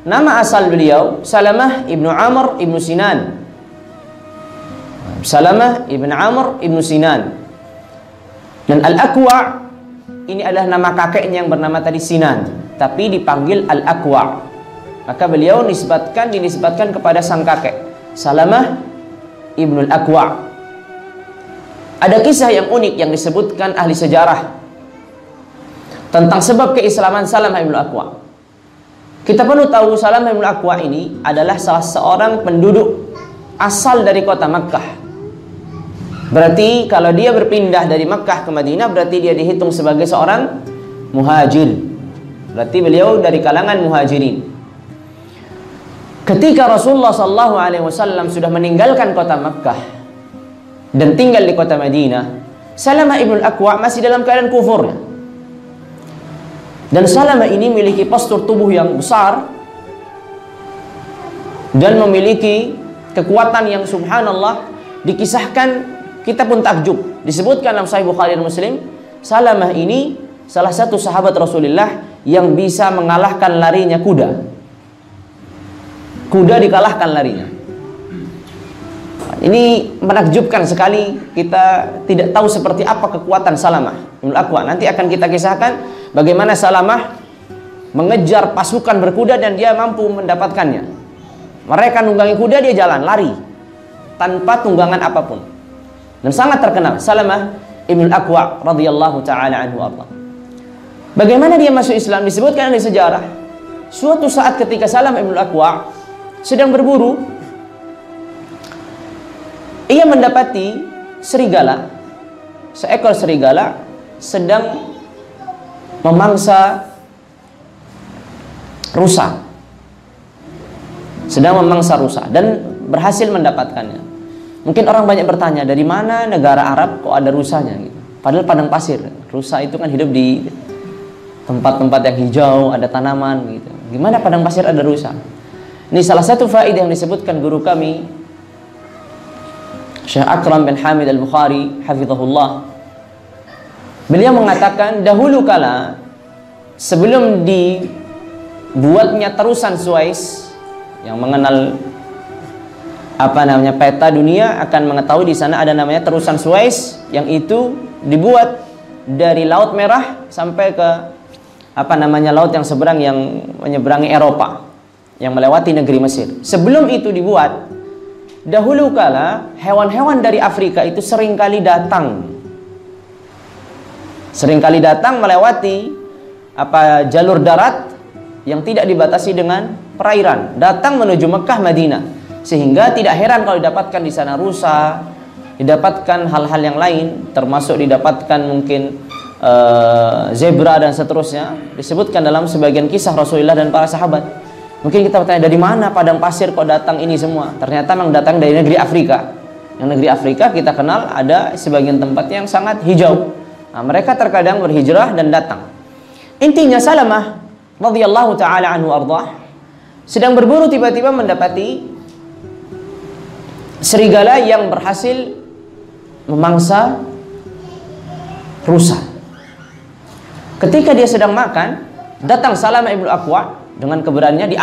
Nama asal beliau Salamah ibnu Amr ibnu Sinan. Salamah ibnu Amr ibnu Sinan. Dan Al-Aqwa ini adalah nama kakeknya yang bernama tadi Sinan, tapi dipanggil Al-Aqwa. Maka beliau dinisbatkan kepada sang kakek, Salamah ibnu Al-Aqwa. Ada kisah yang unik yang disebutkan ahli sejarah tentang sebab keislaman Salamah ibnu Al-Aqwa. Kita perlu tahu Salamah ibnu Al-Aqwa ini adalah salah seorang penduduk asal dari kota Makkah. Berarti kalau dia berpindah dari Makkah ke Madinah, berarti dia dihitung sebagai seorang muhajir. Berarti beliau dari kalangan muhajirin. Ketika Rasulullah SAW sudah meninggalkan kota Makkah dan tinggal di kota Madinah, Salamah ibnu Al-Aqwa masih dalam keadaan kufurnya. Dan Salamah ini memiliki postur tubuh yang besar dan memiliki kekuatan yang subhanallah. Dikisahkan, kita pun takjub. Disebutkan dalam Sahih Bukhari dan Muslim, Salamah ini salah satu sahabat Rasulullah yang bisa mengalahkan larinya kuda. Kuda dikalahkan larinya. Ini menakjubkan sekali. Kita tidak tahu seperti apa kekuatan Salamah ibnu Al-Aqwa. Nanti akan kita kisahkan bagaimana Salamah mengejar pasukan berkuda dan dia mampu mendapatkannya. Mereka nunggangi kuda, dia jalan, lari tanpa tunggangan apapun. Dan sangat terkenal Salamah ibnu Al-Aqwa radhiyallahu taala anhu arda. Bagaimana dia masuk Islam disebutkan di sejarah. Suatu saat ketika Salamah ibnu Al-Aqwa sedang berburu, ia mendapati serigala, seekor serigala sedang memangsa rusa. Sedang memangsa rusa dan berhasil mendapatkannya. Mungkin orang banyak bertanya, dari mana negara Arab kok ada rusanya gitu. Padahal padang pasir. Rusa itu kan hidup di tempat-tempat yang hijau, ada tanaman gitu. Gimana padang pasir ada rusa? Ini salah satu faedah yang disebutkan guru kami Syekh Akram bin Hamid Al-Bukhari hafizahullah. Beliau mengatakan dahulu kala sebelum dibuatnya terusan Suez yang mengenal peta dunia akan mengetahui di sana ada namanya terusan Suez yang itu dibuat dari Laut Merah sampai ke laut yang seberang yang menyeberangi Eropa yang melewati negeri Mesir. Sebelum itu dibuat, dahulu kala hewan-hewan dari Afrika itu seringkali datang melewati jalur darat yang tidak dibatasi dengan perairan, datang menuju Mekah, Madinah, sehingga tidak heran kalau didapatkan di sana rusa, didapatkan hal-hal yang lain, termasuk didapatkan mungkin zebra dan seterusnya. Disebutkan dalam sebagian kisah Rasulullah dan para sahabat. Mungkin kita bertanya, dari mana padang pasir kok datang ini semua? Ternyata memang datang dari negeri Afrika. Yang negeri Afrika kita kenal ada sebagian tempat yang sangat hijau. Nah, mereka terkadang berhijrah dan datang. Intinya Salamah radhiyallahu taala anhu ardah sedang berburu, tiba-tiba mendapati serigala yang berhasil memangsa rusa. Ketika dia sedang makan, datang Salamah ibnu Al-Aqwa dengan keberaniannya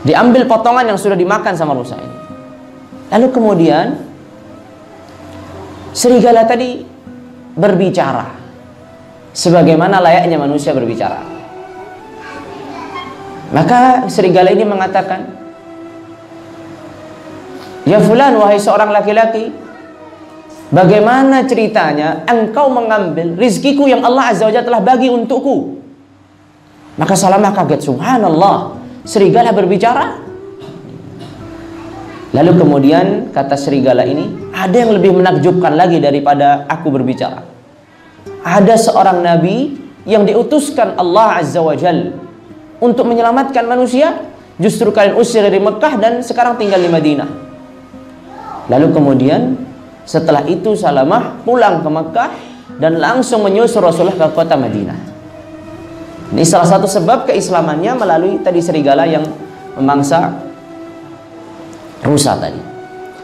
diambil potongan yang sudah dimakan sama rusa ini. Lalu kemudian serigala tadi berbicara sebagaimana layaknya manusia berbicara. Maka serigala ini mengatakan, "Ya fulan, wahai seorang laki-laki, bagaimana ceritanya engkau mengambil rizkiku yang Allah Azza wa Jalla telah bagi untukku?" Maka Salamah kaget, subhanallah, serigala berbicara. Lalu kemudian kata serigala ini, ada yang lebih menakjubkan lagi daripada aku berbicara. Ada seorang nabi yang diutuskan Allah Azza wa Jalla untuk menyelamatkan manusia, justru kalian usir dari Mekah dan sekarang tinggal di Madinah. Lalu kemudian setelah itu Salamah pulang ke Mekah dan langsung menyusul Rasulullah ke kota Madinah. Ini salah satu sebab keislamannya melalui tadi serigala yang memangsa rusa tadi.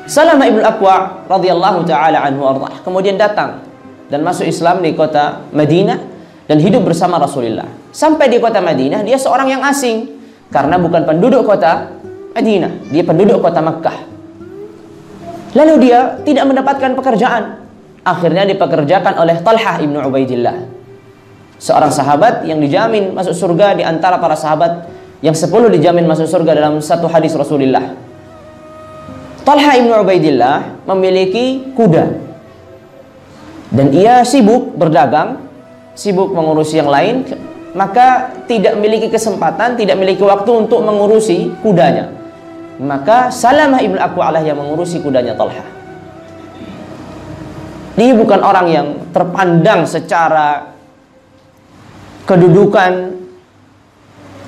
Salamah ibnu Al-Aqwa radhiyallahu taala anhu ardah kemudian datang dan masuk Islam di kota Madinah dan hidup bersama Rasulullah. Sampai di kota Madinah, dia seorang yang asing karena bukan penduduk kota Madinah, dia penduduk kota Makkah. Lalu dia tidak mendapatkan pekerjaan. Akhirnya dipekerjakan oleh Talhah ibnu Ubaidillah, seorang sahabat yang dijamin masuk surga di antara para sahabat yang 10 dijamin masuk surga dalam satu hadis Rasulullah. Talhah ibnu Ubaidillah memiliki kuda dan ia sibuk berdagang, sibuk mengurusi yang lain, maka tidak memiliki kesempatan, tidak memiliki waktu untuk mengurusi kudanya. Maka Salamah ibn Akwa' yang mengurusi kudanya Talhah. Dia bukan orang yang terpandang secara kedudukan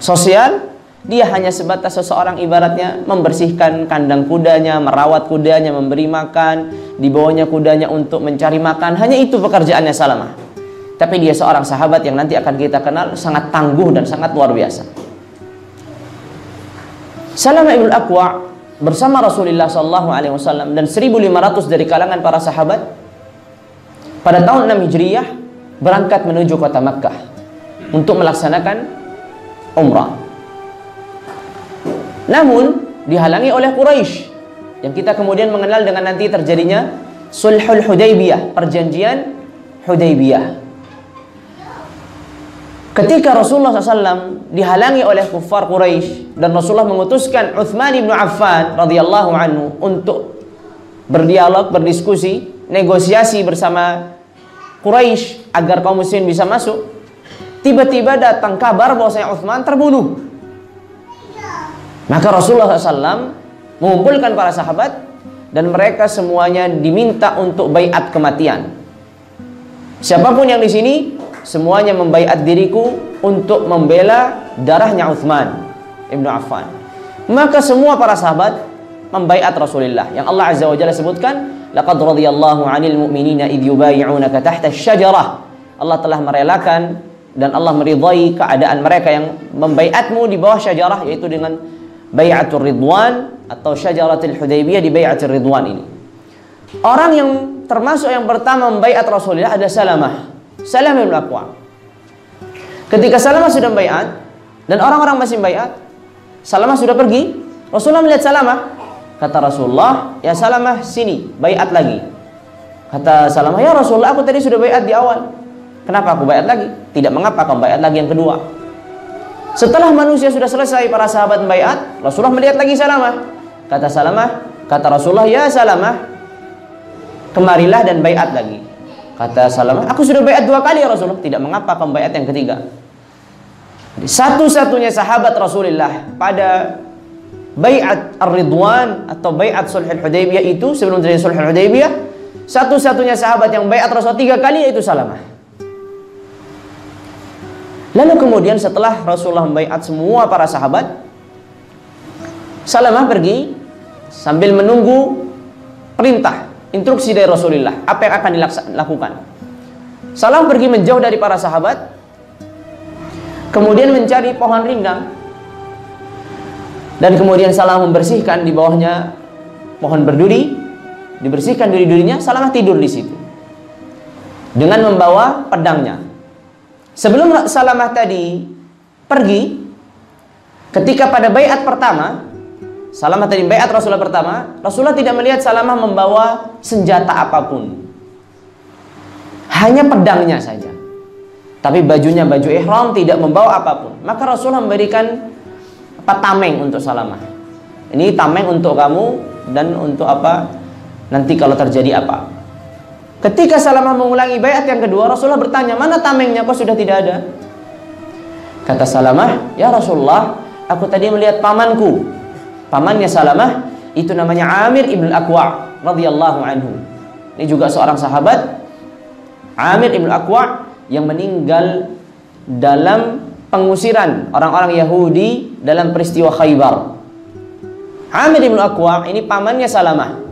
sosial. Dia hanya sebatas seseorang ibaratnya membersihkan kandang kudanya, merawat kudanya, memberi makan, dibawanya kudanya untuk mencari makan. Hanya itu pekerjaannya Salamah. Tapi dia seorang sahabat yang nanti akan kita kenal sangat tangguh dan sangat luar biasa. Salamah ibn Akwa' bersama Rasulullah SAW dan 1.500 dari kalangan para sahabat pada tahun 6 Hijriyah berangkat menuju kota Makkah untuk melaksanakan umrah. Namun dihalangi oleh Quraisy yang kita kemudian mengenal dengan nanti terjadinya Sulhul Hudaybiyah, perjanjian Hudaybiyah. Ketika Rasulullah SAW dihalangi oleh kuffar Quraisy dan Rasulullah mengutuskan Utsman bin Affan radhiyallahu anhu untuk berdialog, berdiskusi, negosiasi bersama Quraisy agar kaum muslimin bisa masuk, tiba-tiba datang kabar bahwasanya Utsman terbunuh. Maka Rasulullah SAW mengumpulkan para sahabat dan mereka semuanya diminta untuk baiat kematian. Siapapun yang di sini, semuanya membaiat diriku untuk membela darahnya Utsman ibnu Affan. Maka semua para sahabat membaiat Rasulullah. Yang Allah Azza wa Jalla sebutkan, laqad radiyallahu 'anil mu'minina idh yubayyi'unaka tahta asy-syajarah. Allah telah merelakan dan Allah meridai keadaan mereka yang membaiatmu di bawah syajarah, yaitu dengan Bai'atul Ridwan atau Syajaratul Hudaybiyah. Di Bai'atul Ridwan ini, orang yang termasuk yang pertama membaiat Rasulullah ada Salamah bin Akwa'. Ketika Salamah sudah baiat dan orang-orang masih baiat, Salamah sudah pergi, Rasulullah melihat Salamah. Kata Rasulullah, "Ya Salamah, sini, baiat lagi." Kata Salamah, "Ya Rasulullah, aku tadi sudah baiat di awal. Kenapa aku baiat lagi?" "Tidak mengapa, kamu baiat lagi yang kedua." Setelah manusia sudah selesai para sahabat membaiat, Rasulullah melihat lagi Salamah. Kata Salamah, kata Rasulullah, "Ya Salamah, kemarilah dan baiat lagi." Kata Salamah, "Aku sudah baiat 2 kali ya Rasulullah." "Tidak mengapa, kamu baiat yang ketiga." Jadi, satu-satunya sahabat Rasulullah pada baiat Ar-Ridwan atau baiat Sulhul Hudaybiyah itu, sebelum terjadi Sulhul Hudaybiyah, satu-satunya sahabat yang baiat Rasulullah 3 kali yaitu Salamah. Lalu kemudian setelah Rasulullah membaiat semua para sahabat, Salamah pergi sambil menunggu perintah, instruksi dari Rasulullah, apa yang akan dilakukan. Salamah pergi menjauh dari para sahabat, kemudian mencari pohon rindang, dan kemudian Salamah membersihkan di bawahnya pohon berduri, dibersihkan duri-durinya. Salamah tidur di situ dengan membawa pedangnya. Sebelum Salamah tadi pergi, ketika pada baiat pertama, Salamah tadi baiat Rasulullah pertama, Rasulullah tidak melihat Salamah membawa senjata apapun, hanya pedangnya saja. Tapi bajunya baju ihram, tidak membawa apapun. Maka Rasulullah memberikan tameng untuk Salamah. Ini tameng untuk kamu dan untuk apa nanti kalau terjadi apa. Ketika Salamah mengulangi baiat yang kedua, Rasulullah bertanya, "Mana tamengnya? Kok sudah tidak ada?" Kata Salamah, "Ya Rasulullah, aku tadi melihat pamanku." Pamannya Salamah itu namanya Amir ibn Akwa' radhiyallahu anhu. Ini juga seorang sahabat, Amir ibn Akwa', yang meninggal dalam pengusiran orang-orang Yahudi dalam peristiwa Khaybar. Amir ibn Akwa' ini pamannya Salamah.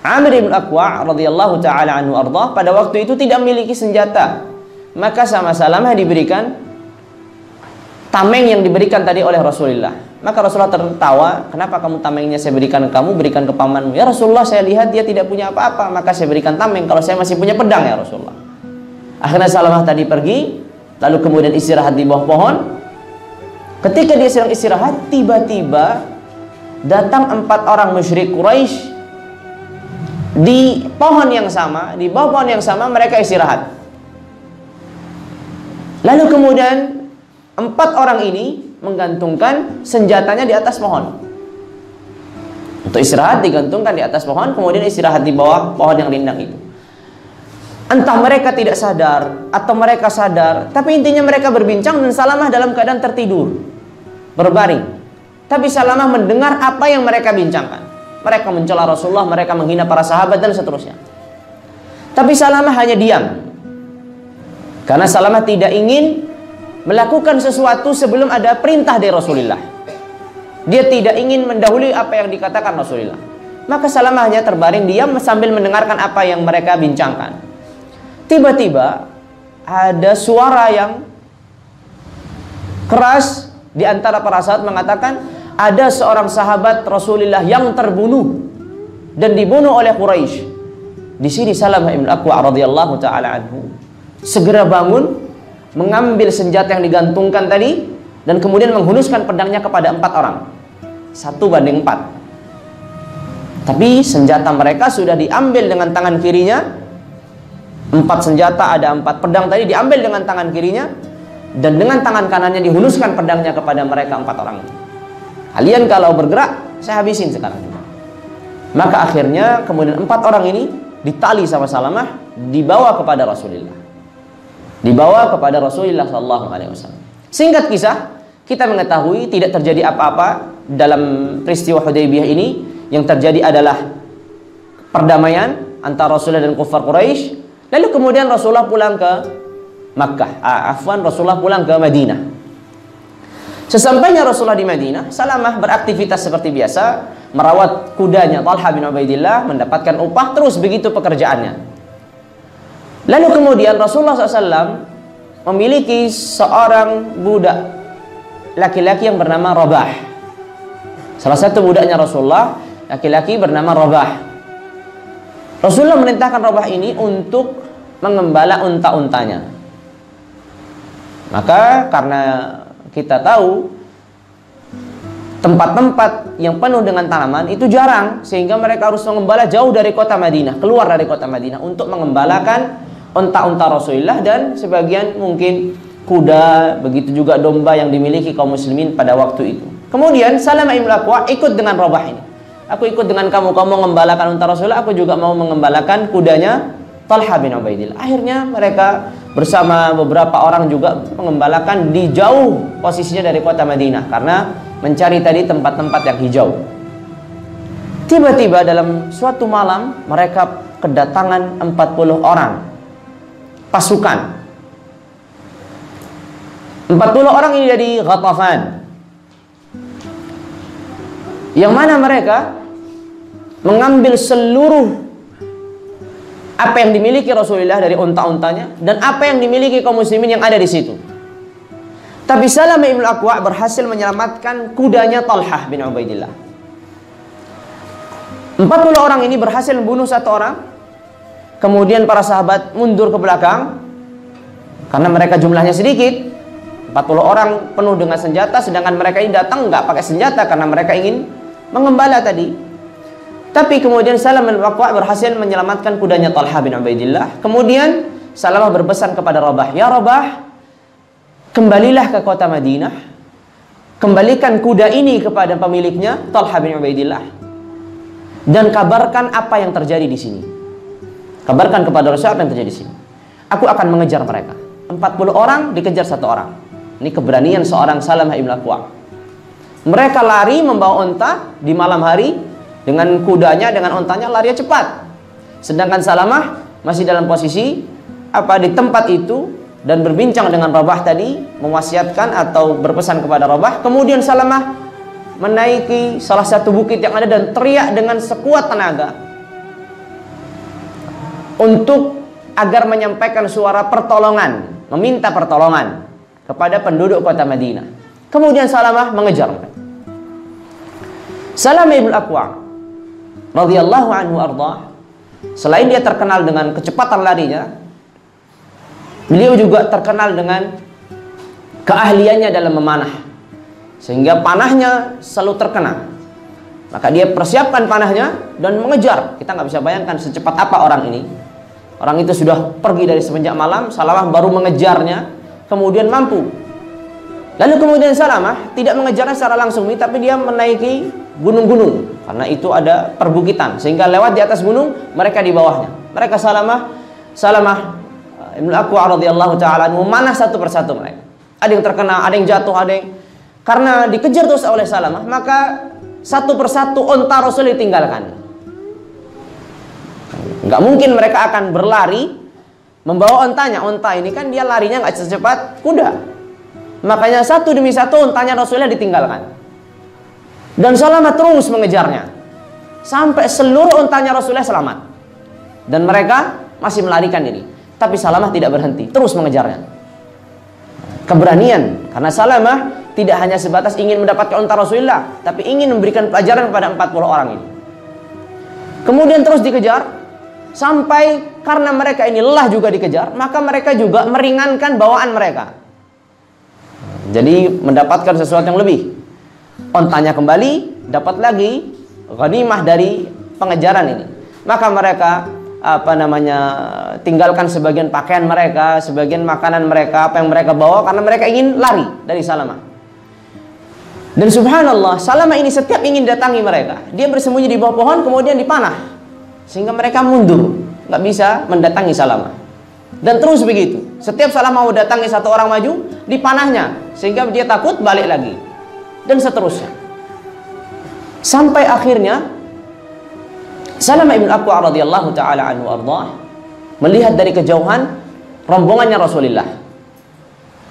Amir ibn Akwa' radhiyallahu ta'ala anhu ardah pada waktu itu tidak memiliki senjata. Maka sama Salamah diberikan tameng yang diberikan tadi oleh Rasulullah. Maka Rasulullah tertawa, "Kenapa kamu tamengnya saya berikan kamu, berikan ke pamanmu?" "Ya Rasulullah, saya lihat dia tidak punya apa-apa, maka saya berikan tameng. Kalau saya masih punya pedang ya Rasulullah." Akhirnya Salamah tadi pergi, lalu kemudian istirahat di bawah pohon. Ketika dia sedang istirahat, tiba-tiba datang 4 orang musyrik Quraisy di pohon yang sama, di bawah pohon yang sama mereka istirahat. Lalu kemudian 4 orang ini menggantungkan senjatanya di atas pohon. Untuk istirahat digantungkan di atas pohon, kemudian istirahat di bawah pohon yang rindang itu. Entah mereka tidak sadar atau mereka sadar, tapi intinya mereka berbincang dan Salamah dalam keadaan tertidur, berbaring. Tapi Salamah mendengar apa yang mereka bincangkan. Mereka mencela Rasulullah, mereka menghina para sahabat dan seterusnya. Tapi Salamah hanya diam. Karena Salamah tidak ingin melakukan sesuatu sebelum ada perintah dari Rasulullah. Dia tidak ingin mendahului apa yang dikatakan Rasulullah. Maka Salamah hanya terbaring diam sambil mendengarkan apa yang mereka bincangkan. Tiba-tiba ada suara yang keras di antara para sahabat mengatakan, ada seorang sahabat Rasulullah yang terbunuh dan dibunuh oleh Quraisy. Di sini Salamah ibn Aqwa radhiyallahu taala anhu segera bangun, mengambil senjata yang digantungkan tadi dan kemudian menghunuskan pedangnya kepada 4 orang. 1 banding 4. Tapi senjata mereka sudah diambil dengan tangan kirinya. 4 senjata, ada 4 pedang tadi diambil dengan tangan kirinya, dan dengan tangan kanannya dihunuskan pedangnya kepada mereka 4 orang. Kalian kalau bergerak, saya habisin sekarang. Maka akhirnya kemudian 4 orang ini ditali sama Salamah, dibawa kepada Rasulullah. Dibawa kepada Rasulullah SAW. Singkat kisah, kita mengetahui tidak terjadi apa-apa dalam peristiwa Hudaybiyah ini. Yang terjadi adalah perdamaian antara Rasulullah dan kufar Quraisy. Lalu kemudian Rasulullah pulang ke Makkah. Rasulullah pulang ke Madinah. Sesampainya Rasulullah di Madinah, Salamah beraktivitas seperti biasa, merawat kudanya Talha bin Ubaidillah, mendapatkan upah, terus begitu pekerjaannya. Lalu kemudian Rasulullah SAW memiliki seorang budak laki-laki yang bernama Rabah. Salah satu budaknya Rasulullah, laki-laki bernama Rabah. Rasulullah memerintahkan Rabah ini untuk mengembala unta-untanya. Maka karena kita tahu tempat-tempat yang penuh dengan tanaman itu jarang, sehingga mereka harus mengembala jauh dari kota Madinah, keluar dari kota Madinah untuk mengembalakan unta-unta Rasulullah dan sebagian mungkin kuda, begitu juga domba yang dimiliki kaum muslimin pada waktu itu. Kemudian Salamah ibn Aqwa ikut dengan Rabah ini. Aku ikut dengan kamu mengembalakan unta Rasulullah, aku juga mau mengembalakan kudanya Talha bin Ubaidillah. Akhirnya mereka bersama beberapa orang juga mengembalakan di jauh posisinya dari kota Madinah, karena mencari tadi tempat-tempat yang hijau. Tiba-tiba dalam suatu malam mereka kedatangan 40 orang pasukan. 40 orang ini dari Ghatafan, yang mana mereka mengambil seluruh apa yang dimiliki Rasulullah dari unta-untanya dan apa yang dimiliki kaum muslimin yang ada di situ. Tapi Salamah ibn Aqwa berhasil menyelamatkan kudanya Talhah bin Ubaidillah. 40 orang ini berhasil membunuh 1 orang. Kemudian para sahabat mundur ke belakang karena mereka jumlahnya sedikit. 40 orang penuh dengan senjata, sedangkan mereka ini datang nggak pakai senjata karena mereka ingin mengembala tadi. Tapi kemudian Salamah bin Aqwa berhasil menyelamatkan kudanya Talha bin Ubaidillah. Kemudian Salamah berpesan kepada Rabah, "Ya Rabah, kembalilah ke kota Madinah, kembalikan kuda ini kepada pemiliknya Talha bin Ubaidillah, dan kabarkan apa yang terjadi di sini. Kabarkan kepada Rasul apa yang terjadi di sini. Aku akan mengejar mereka." 40 orang dikejar 1 orang. Ini keberanian seorang Salamah ibn Aqwa. Mereka lari membawa unta di malam hari dengan kudanya, dengan untanya lari cepat. Sedangkan Salamah masih dalam posisi di tempat itu dan berbincang dengan Rabah tadi, mewasiatkan atau berpesan kepada Rabah. Kemudian Salamah menaiki salah satu bukit yang ada dan teriak dengan sekuat tenaga untuk agar menyampaikan suara pertolongan, meminta pertolongan kepada penduduk kota Madinah. Kemudian Salamah mengejar mereka. Salamah ibn Aqwa radhiyallahu anhu arda, selain dia terkenal dengan kecepatan larinya, Beliau juga terkenal dengan keahliannya dalam memanah, sehingga panahnya selalu terkena. Maka dia persiapkan panahnya dan mengejar. Kita nggak bisa bayangkan secepat apa orang ini. Orang itu sudah pergi dari semenjak malam, Salamah baru mengejarnya, kemudian mampu. Lalu kemudian Salamah tidak mengejarnya secara langsung, tapi dia menaiki gunung-gunung, karena itu ada perbukitan, sehingga lewat di atas gunung, mereka di bawahnya. Mereka Salamah Ibnu Aqwa radhiyallahu ta'ala memanah satu persatu mereka. Ada yang terkena, ada yang jatuh, ada yang... Karena dikejar terus oleh Salamah, maka satu persatu onta Rasul ditinggalkan. Nggak mungkin mereka akan berlari membawa ontanya. Onta ini kan dia larinya nggak secepat kuda. Makanya satu demi satu ontanya Rasulullah ditinggalkan. Dan Salamah terus mengejarnya sampai seluruh ontanya Rasulullah selamat. Dan mereka masih melarikan diri. Tapi Salamah tidak berhenti, terus mengejarnya. Keberanian, karena Salamah tidak hanya sebatas ingin mendapatkan unta Rasulullah, tapi ingin memberikan pelajaran kepada 40 orang ini. Kemudian terus dikejar, sampai karena mereka ini lelah juga dikejar, maka mereka juga meringankan bawaan mereka. Jadi mendapatkan sesuatu yang lebih. Ontanya kembali, dapat lagi ghanimah dari pengejaran ini. Maka mereka tinggalkan sebagian pakaian mereka, sebagian makanan mereka, apa yang mereka bawa, karena mereka ingin lari dari Salamah. Dan subhanallah, Salamah ini setiap ingin datangi mereka, dia bersembunyi di bawah pohon, kemudian dipanah, sehingga mereka mundur, nggak bisa mendatangi Salamah. Dan terus begitu, setiap Salamah mau datangi satu orang maju, dipanahnya, sehingga dia takut balik lagi, dan seterusnya. Sampai akhirnya Salamah ibn Aqwa radhiyallahu ta'ala anhu ardah melihat dari kejauhan rombongannya Rasulullah.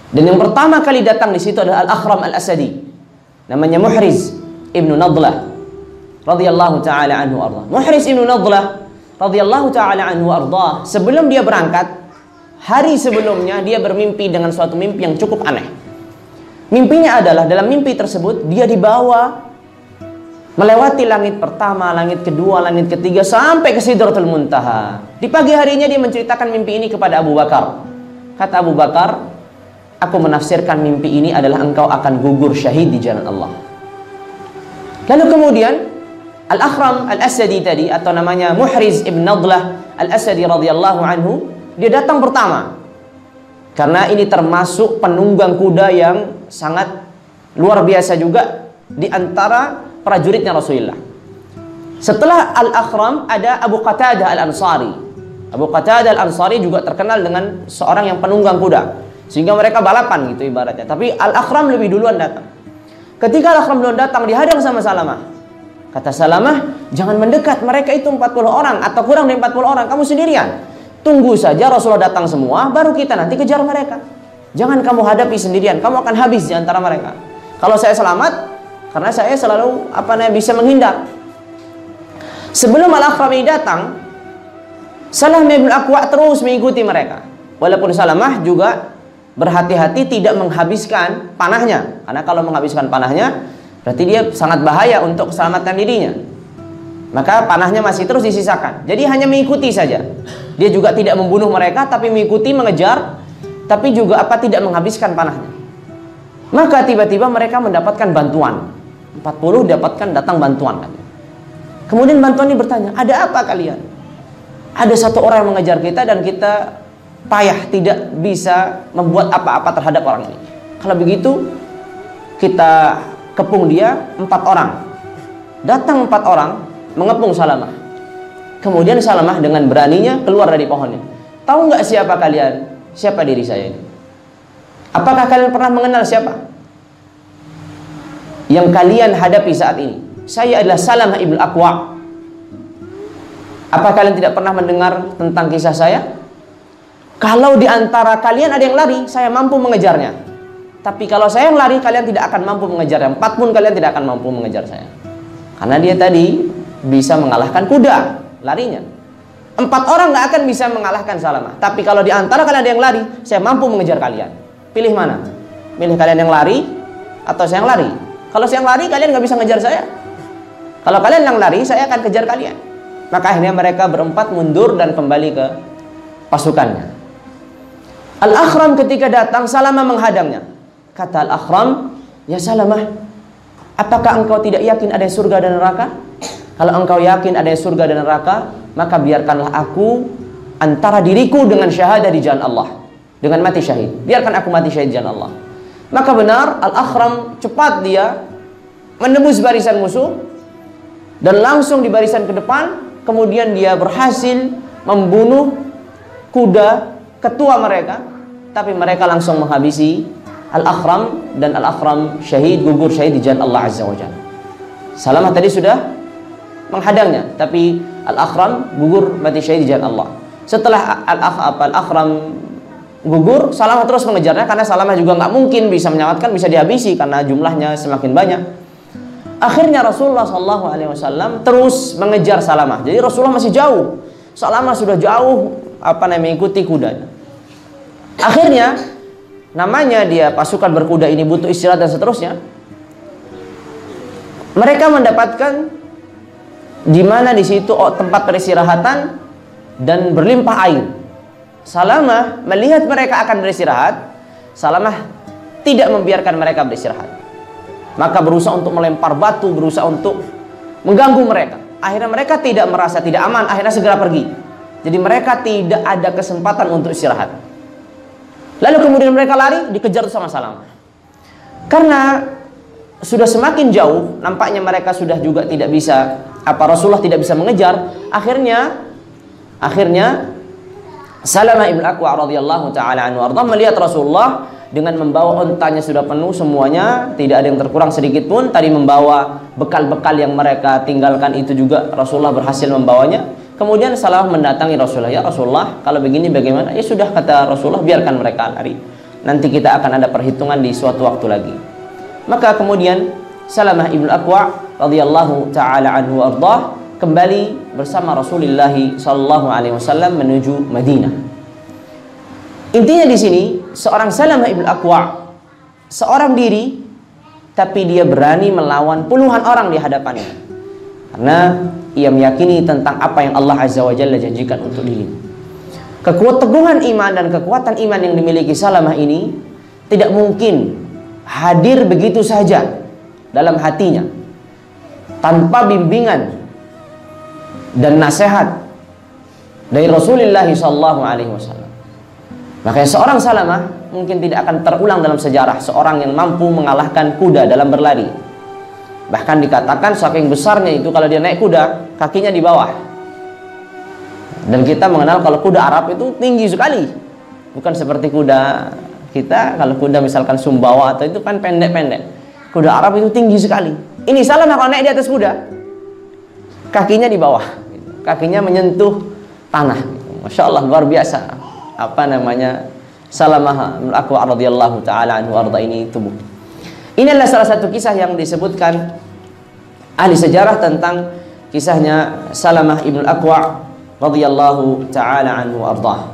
Dan yang pertama kali datang di situ adalah Al-Akhram Al-Asadi. Namanya Muhriz ibnu Nadlah radhiyallahu ta'ala anhu ardah. Muhriz ibnu Nadlah radhiyallahu ta'ala anhu ardah, sebelum dia berangkat, hari sebelumnya dia bermimpi dengan suatu mimpi yang cukup aneh. Mimpinya adalah, dalam mimpi tersebut dia dibawa melewati langit pertama, langit kedua, langit ketiga, sampai ke Sidratul Muntaha. Di pagi harinya dia menceritakan mimpi ini kepada Abu Bakar. Kata Abu Bakar, aku menafsirkan mimpi ini adalah engkau akan gugur syahid di jalan Allah. Lalu kemudian Al-Akhram Al-Asadi tadi, atau namanya Muhriz ibn Nadlah Al-Asadi radhiyallahu anhu, dia datang pertama. Karena ini termasuk penunggang kuda yang sangat luar biasa juga di antara prajuritnya Rasulullah. Setelah Al-Akhram ada Abu Qatadah Al-Ansari. Abu Qatadah Al-Ansari juga terkenal dengan seorang yang penunggang kuda, sehingga mereka balapan gitu ibaratnya. Tapi Al-Akhram lebih duluan datang. Ketika Al-Akhram duluan datang, dihadang sama Salamah. Kata Salamah, jangan mendekat, mereka itu 40 orang atau kurang dari 40 orang, kamu sendirian. Tunggu saja Rasulullah datang semua, baru kita nanti kejar mereka. Jangan kamu hadapi sendirian, kamu akan habis di antara mereka. Kalau saya selamat, karena saya selalu bisa menghindar. Sebelum Al-Akhram datang, Salamah bin Aqwa terus mengikuti mereka. Walaupun Salamah juga berhati-hati tidak menghabiskan panahnya, karena kalau menghabiskan panahnya berarti dia sangat bahaya untuk keselamatan dirinya. Maka panahnya masih terus disisakan. Jadi hanya mengikuti saja. Dia juga tidak membunuh mereka, tapi mengikuti, mengejar, tapi juga tidak menghabiskan panahnya. Maka tiba-tiba mereka mendapatkan bantuan. 40 datang bantuan. Kemudian bantuan ini bertanya, ada apa kalian? Ada satu orang yang mengejar kita dan kita payah tidak bisa membuat apa-apa terhadap orang ini. Kalau begitu kita kepung dia 4 orang. Datang 4 orang mengepung Salamah. Kemudian Salamah dengan beraninya keluar dari pohonnya. Tahu nggak siapa kalian? Siapa diri saya ini? Apakah kalian pernah mengenal siapa yang kalian hadapi saat ini? Saya adalah Salamah ibn Aqwa. Apa kalian tidak pernah mendengar tentang kisah saya? Kalau di antara kalian ada yang lari, saya mampu mengejarnya. Tapi kalau saya yang lari, kalian tidak akan mampu mengejarnya. 4 pun kalian tidak akan mampu mengejar saya. Karena dia tadi bisa mengalahkan kuda larinya. 4 orang nggak akan bisa mengalahkan Salamah. Tapi kalau di antara kalian ada yang lari, saya mampu mengejar kalian. Pilih mana? Pilih kalian yang lari atau saya yang lari? Kalau saya yang lari, kalian nggak bisa ngejar saya. Kalau kalian yang lari, saya akan kejar kalian. Maka akhirnya mereka berempat mundur dan kembali ke pasukannya. Al-Akhram ketika datang, Salamah menghadangnya. Kata Al-Akhram, "Ya Salamah, apakah engkau tidak yakin ada surga dan neraka? Kalau engkau yakin ada surga dan neraka, maka biarkanlah aku antara diriku dengan syahadah di jalan Allah, dengan mati syahid. Biarkan aku mati syahid di jalan Allah." Maka benar, Al-Akhram cepat dia menembus barisan musuh dan langsung di barisan ke depan. Kemudian dia berhasil membunuh kuda ketua mereka, tapi mereka langsung menghabisi Al-Akhram, dan Al-Akhram syahid, gugur syahid di jalan Allah Azza wa Jalla. Salamah tadi sudah menghadangnya, tapi Al-Akhram gugur mati syahid di jalan Allah. Setelah Al-Akhram gugur, Salamah terus mengejarnya, karena Salamah juga nggak mungkin bisa menyelamatkan, bisa dihabisi karena jumlahnya semakin banyak. Akhirnya Rasulullah SAW terus mengejar Salamah. Jadi Rasulullah masih jauh, Salamah sudah jauh mengikuti kudanya. Akhirnya namanya dia pasukan berkuda ini butuh istirahat dan seterusnya. Mereka mendapatkan di mana di situ tempat peristirahatan dan berlimpah air. Salamah melihat mereka akan beristirahat, Salamah tidak membiarkan mereka beristirahat. Maka berusaha untuk melempar batu, berusaha untuk mengganggu mereka. Akhirnya mereka tidak merasa tidak aman, akhirnya segera pergi. Jadi mereka tidak ada kesempatan untuk istirahat. Lalu kemudian mereka lari, dikejar sama Salamah. Karena sudah semakin jauh, nampaknya mereka sudah juga tidak bisa, Rasulullah tidak bisa mengejar. Akhirnya Salamah ibn Aqwa radhiyallahu taala anhu melihat Rasulullah dengan membawa ontanya sudah penuh semuanya, tidak ada yang terkurang sedikit pun. Tadi membawa bekal-bekal yang mereka tinggalkan itu juga Rasulullah berhasil membawanya. Kemudian Salamah mendatangi Rasulullah, "Ya Rasulullah, kalau begini bagaimana?" "Ya sudah," kata Rasulullah, "biarkan mereka lari. Nanti kita akan ada perhitungan di suatu waktu lagi." Maka kemudian Salamah ibn Aqwa radhiyallahu taala anhu ardah kembali bersama Rasulullah sallallahu alaihi wasallam menuju Madinah. Intinya di sini, seorang Salamah ibn Aqwa seorang diri, tapi dia berani melawan puluhan orang di hadapannya, karena ia meyakini tentang apa yang Allah Azza wa Jalla janjikan untuk dirinya. Keteguhan iman dan kekuatan iman yang dimiliki Salamah ini tidak mungkin hadir begitu saja dalam hatinya tanpa bimbingan dan nasihat dari Rasulullah SAW. Makanya seorang Salamah mungkin tidak akan terulang dalam sejarah seorang yang mampu mengalahkan kuda dalam berlari. Bahkan dikatakan saking besarnya itu, kalau dia naik kuda, kakinya di bawah. Dan kita mengenal kalau kuda Arab itu tinggi sekali, bukan seperti kuda kita. Kalau kuda misalkan Sumbawa atau itu kan pendek-pendek, kuda Arab itu tinggi sekali. Ini Salamah kalau naik di atas kuda, kakinya di bawah, kakinya menyentuh tanah. Masya Allah, luar biasa Salamah bin Aqwa radhiyallahu taala anhu arda ini tubuh. Ini adalah salah satu kisah yang disebutkan ahli sejarah tentang kisahnya Salamah ibn Aqwa radhiyallahu taala anhu arda.